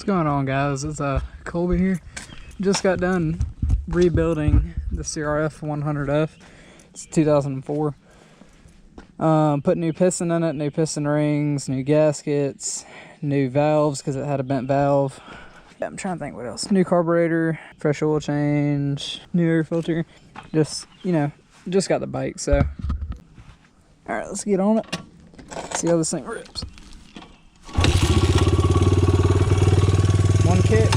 What's going on, guys? It's Colby here. Just got done rebuilding the CRF 100F. It's 2004. Put new piston in it, new piston rings, new gaskets, new valves because it had a bent valve. Yeah, I'm trying to think what else. New carburetor, fresh oil change, new air filter. Just, you know, just got the bike, so. All right, let's get on it. See how this thing rips. One kick.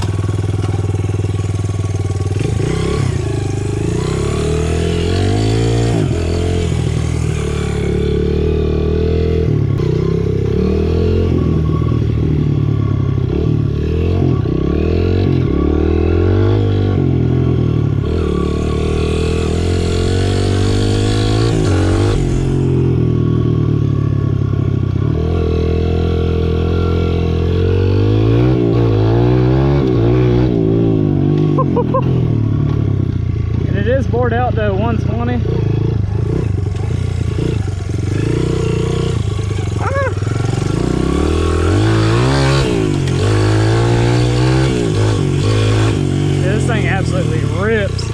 Bored out to 120. Yeah, this thing absolutely rips.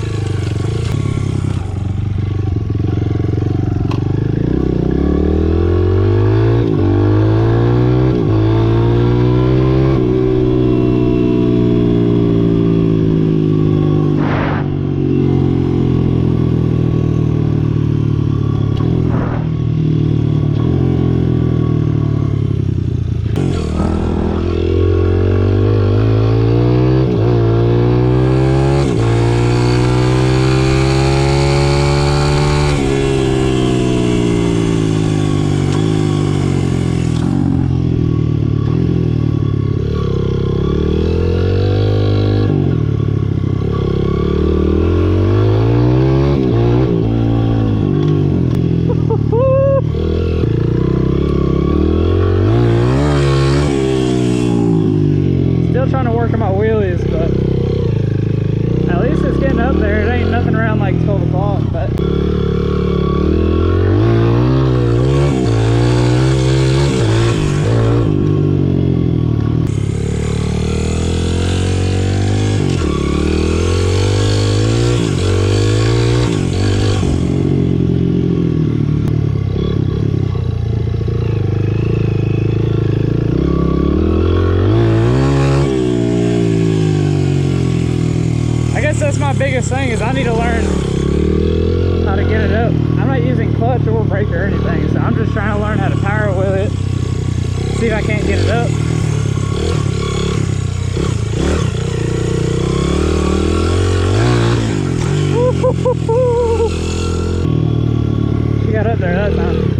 Trying to work on my wheelies, but at least it's getting up there. It ain't nothing around like 12 o'clock, but that's my biggest thing is I need to learn how to get it up. I'm not using clutch or brake or anything, so I'm just trying to learn how to power wheel it, see if I can't get it up. She got up there that time.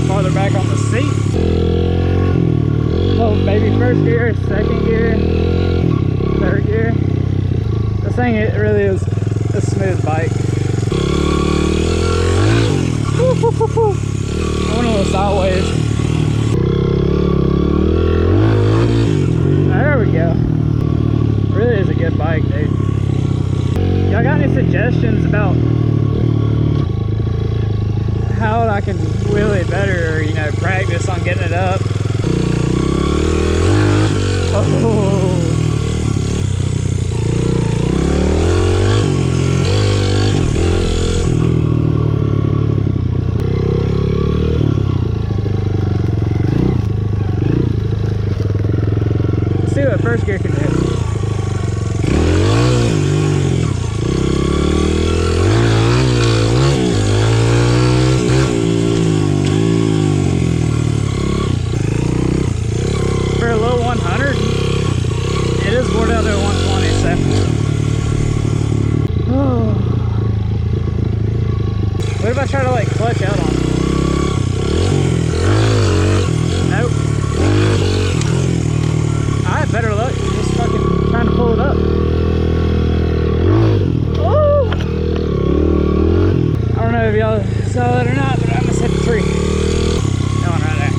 Farther back on the seat. Oh, baby, first gear, second gear, third gear. This thing, it really is a smooth bike. Woo, woo, woo, woo. I went a little sideways. There we go. Really is a good bike, dude. Y'all got any suggestions about how I can wheelie better, or, you know, practice on getting it up? Oh. Let's see what first gear can do. For a low 100, it is bored out at 120, so. Oh. What if I try to like clutch out on it? Nope. I had better luck just fucking trying to pull it up. Oh! I don't know if y'all saw that or not, but I almost hit the tree. That one right there.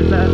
Where's that?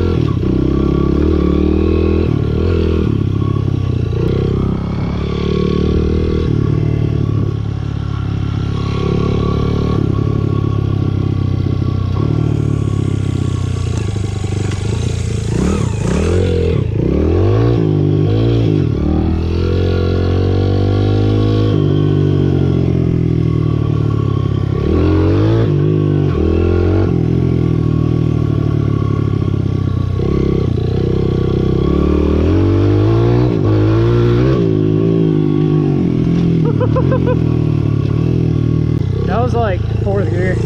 That was like fourth gear.